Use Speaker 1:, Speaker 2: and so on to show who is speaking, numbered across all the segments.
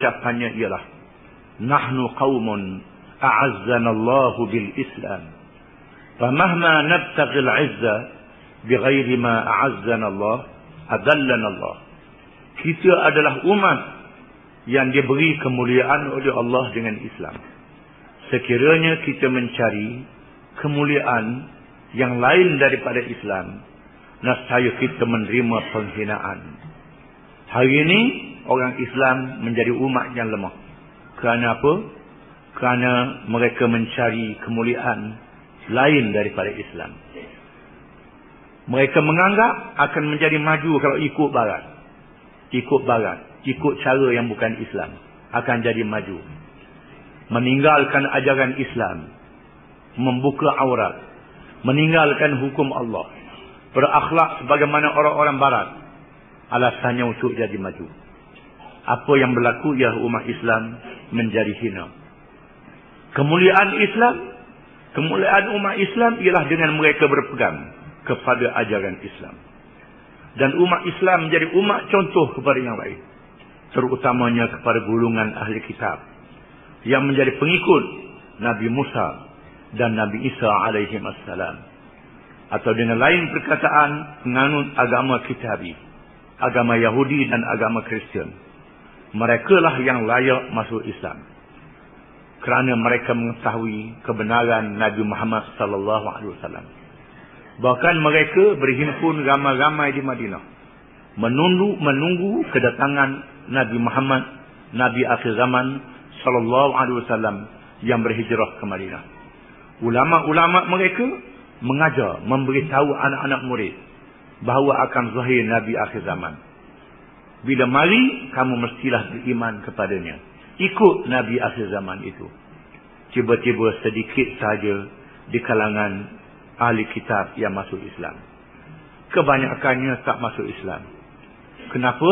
Speaker 1: ucapannya ialah nahnu qaumun a'azzana Allahu bil Islam famahma nabtaghil 'izza bighairi ma a'azzana Allah adallana Allah. Kita adalah umat yang diberi kemuliaan oleh Allah dengan Islam. Sekiranya kita mencari kemuliaan yang lain daripada Islam, nescaya kita menerima penghinaan. Hari ini orang Islam menjadi umat yang lemah. Kerana apa? Kerana mereka mencari kemuliaan lain daripada Islam. Mereka menganggap akan menjadi maju kalau ikut barat. Ikut barat, ikut cara yang bukan Islam, akan jadi maju. Meninggalkan ajaran Islam, membuka aurat, meninggalkan hukum Allah, berakhlak sebagaimana orang-orang barat, alasannya untuk jadi maju. Apa yang berlaku ialah umat Islam menjadi hina. Kemuliaan Islam, kemuliaan umat Islam ialah dengan mereka berpegang kepada ajaran Islam. Dan umat Islam menjadi umat contoh kepada yang lain, terutamanya kepada golongan ahli kitab yang menjadi pengikut Nabi Musa dan Nabi Isa alaihi wassalam, atau dengan lain perkataan penganut agama kitabi, agama Yahudi dan agama Kristian. Mereka lah yang layak masuk Islam kerana mereka mengetahui kebenaran Nabi Muhammad sallallahu alaihi wasallam. Bahkan mereka berhimpun ramai-ramai di Madinah menunggu kedatangan Nabi Muhammad, Nabi akhir zaman sallallahu alaihi wasallam yang berhijrah ke Madinah. Ulama-ulama mereka mengajar, memberitahu anak-anak murid bahawa akan zahir Nabi akhir zaman. Bila mari, kamu mestilah beriman kepadanya, ikut Nabi akhir zaman itu. Tiba-tiba sedikit saja di kalangan ahli kitab yang masuk Islam. Kebanyakannya tak masuk Islam. Kenapa?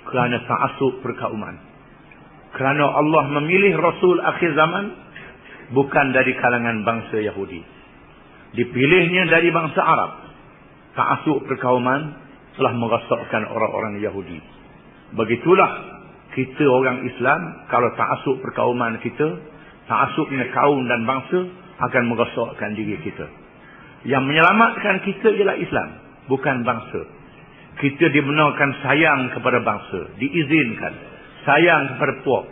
Speaker 1: Kerana ta'assub perkauman. Kerana Allah memilih Rasul akhir zaman bukan dari kalangan bangsa Yahudi. Dipilihnya dari bangsa Arab. Ta'assub perkauman telah merosakkan orang-orang Yahudi. Begitulah kita orang Islam, kalau ta'assub perkauman kita, ta'assubnya kaum dan bangsa, akan merosakkan diri kita. Yang menyelamatkan kita ialah Islam, bukan bangsa. Kita dibenarkan sayang kepada bangsa, diizinkan sayang kepada puak,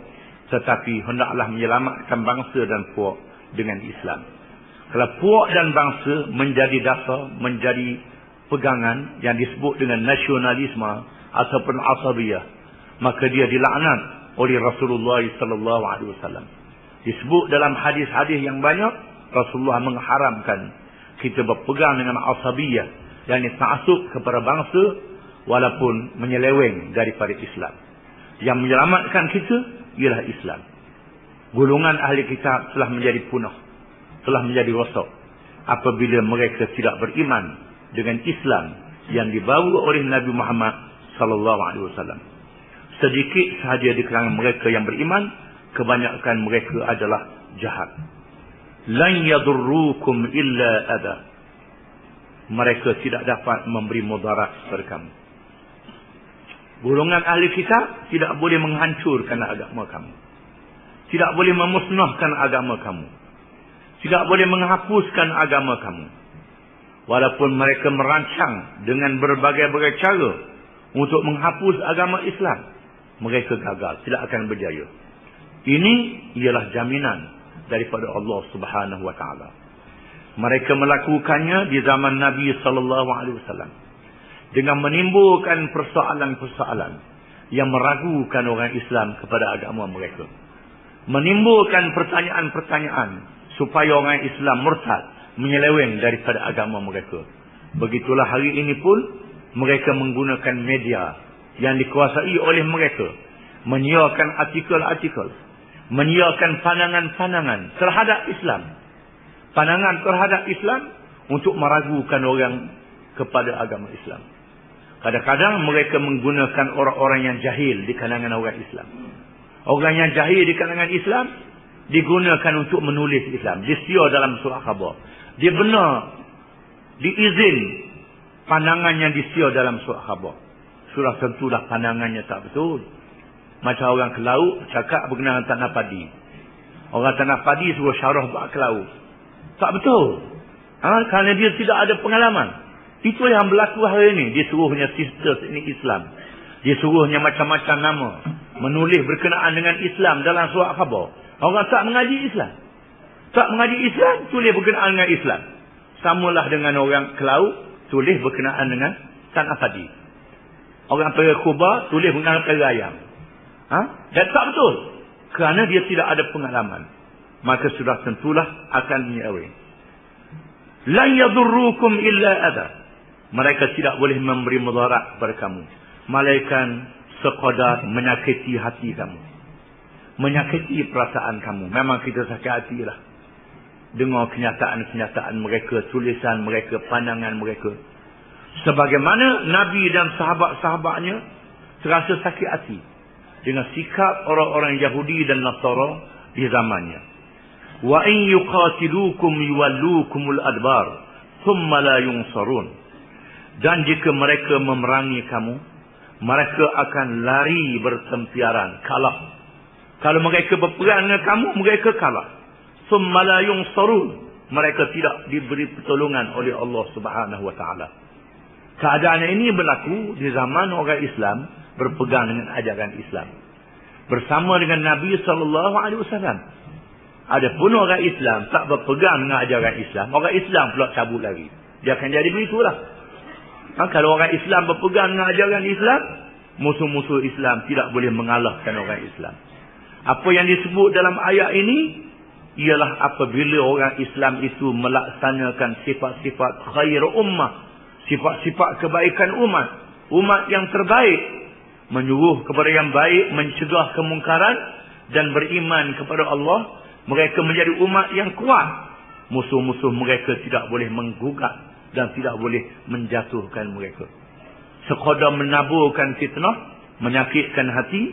Speaker 1: tetapi hendaklah menyelamatkan bangsa dan puak dengan Islam. Kalau puak dan bangsa menjadi dasar, menjadi pegangan yang disebut dengan nasionalisme ataupun asabiyah, maka dia dilaknat oleh Rasulullah sallallahu alaihi wasallam. Disebut dalam hadis-hadis yang banyak, Rasulullah mengharamkan kita berpegang dengan asabiyah, yakni ta'assub kepada bangsa walaupun menyeleweng daripada Islam. Yang menyelamatkan kita ialah Islam. Golongan ahli kitab telah menjadi punah, telah menjadi rosak apabila mereka tidak beriman dengan Islam yang dibawa oleh Nabi Muhammad sallallahu alaihi wasallam. Sedikit sahaja di kalangan mereka yang beriman, kebanyakan mereka adalah jahat. Lan yadurrukum illa adha. Mereka tidak dapat memberi mudarat kepada kamu. Golongan ahli kitab tidak boleh menghancurkan agama kamu, tidak boleh memusnahkan agama kamu, tidak boleh menghapuskan agama kamu. Walaupun mereka merancang dengan berbagai-bagai cara untuk menghapus agama Islam, mereka gagal, tidak akan berjaya. Ini ialah jaminan daripada Allah Subhanahu wa taala. Mereka melakukannya di zaman Nabi sallallahu alaihi wasallam dengan menimbulkan persoalan-persoalan yang meragukan orang Islam kepada agama mereka. Menimbulkan pertanyaan-pertanyaan supaya orang Islam murtad, menyeleweng daripada agama mereka. Begitulah hari ini pun mereka menggunakan media yang dikuasai oleh mereka, menyiarkan artikel-artikel, menyiarkan pandangan-pandangan terhadap Islam. Pandangan terhadap Islam untuk meragukan orang kepada agama Islam. Kadang-kadang mereka menggunakan orang-orang yang jahil di kalangan orang Islam. Orang yang jahil di kalangan Islam digunakan untuk menulis Islam. Disiar dalam surah khabar. Dia benar, diizin pandangan yang disiar dalam surah khabar. Surah tentulah pandangannya tak betul. Macam orang ke laut cakap berkenaan tanah padi. Orang tanah padi suruh syarah buat ke laut. Tak betul. Kerana dia tidak ada pengalaman. Itu yang berlaku hari ini. Dia suruhnya sisters ini Islam. Dia suruhnya macam-macam nama. Menulis berkenaan dengan Islam dalam surat khabar. Orang tak mengaji Islam. Tak mengaji Islam, tulis berkenaan dengan Islam. Samalah dengan orang ke laut, tulis berkenaan dengan tanah padi. Orang pergi Kuba, tulis berkenaan pergi ayam. Dan tak betul. Kerana dia tidak ada pengalaman. Maka sudah tentulah akan menyerang. Lan yadurrukum illa adha. Mereka tidak boleh memberi mudarat kepada kamu. Malaikan sekadar menyakiti hati kamu. Menyakiti perasaan kamu. Memang kita sakit hati lah. Dengar kenyataan-kenyataan mereka, tulisan mereka, pandangan mereka. Sebagaimana Nabi dan sahabat-sahabatnya terasa sakit hati dengan sikap orang-orang Yahudi dan Nasara di zamannya. Wa in yuqatilukum yuwallukumul adbar thumma la yunsarun. Dan jika mereka memerangi kamu, mereka akan lari bertempiaran, kalah. Kalau mereka berperang dengan kamu, mereka kalah. Thumma la yunsarun. Mereka tidak diberi pertolongan oleh Allah Subhanahu wa taala. Keadaan ini berlaku di zaman orang Islam berpegang dengan ajaran Islam. Bersama dengan Nabi SAW. Adapun orang Islam tak berpegang dengan ajaran Islam, orang Islam pula cabut lagi. Dia akan jadi begitulah. Kalau orang Islam berpegang dengan ajaran Islam, musuh-musuh Islam tidak boleh mengalahkan orang Islam. Apa yang disebut dalam ayat ini ialah apabila orang Islam itu melaksanakan sifat-sifat khair ummah, sifat-sifat kebaikan umat, umat yang terbaik, menyuruh kepada yang baik, mencegah kemungkaran dan beriman kepada Allah. Mereka menjadi umat yang kuat. Musuh-musuh mereka tidak boleh menggugat dan tidak boleh menjatuhkan mereka. Sekadar menaburkan fitnah, menyakitkan hati.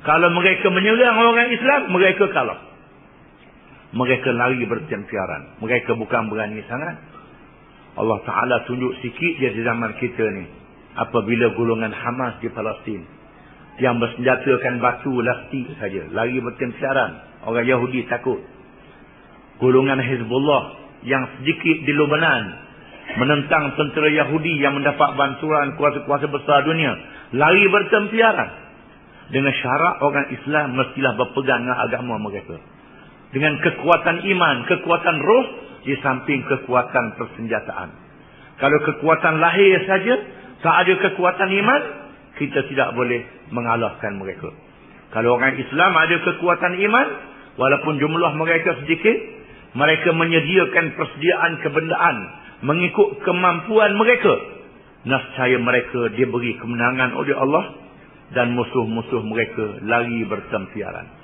Speaker 1: Kalau mereka menyerang orang Islam, mereka kalah. Mereka lari bertempiaran. Mereka bukan berani sangat. Allah Ta'ala tunjuk sikit dia di zaman kita ni. Apabila golongan Hamas di Palestin, yang bersenjatakan batu lastik saja, lari bertempiaran. Orang Yahudi takut. Golongan Hizbullah yang sedikit di Lebanon menentang tentera Yahudi yang mendapat bantuan kuasa-kuasa besar dunia, lari bertempiaran. Dengan syarat orang Islam mestilah berpegang dengan agama mereka. Dengan kekuatan iman, kekuatan roh, di samping kekuatan persenjataan. Kalau kekuatan lahir saja, tak ada kekuatan iman, kita tidak boleh mengalahkan mereka. Kalau orang Islam ada kekuatan iman, walaupun jumlah mereka sedikit, mereka menyediakan persediaan kebendaan mengikut kemampuan mereka. Nescaya mereka diberi kemenangan oleh Allah dan musuh-musuh mereka lari bertempiaran.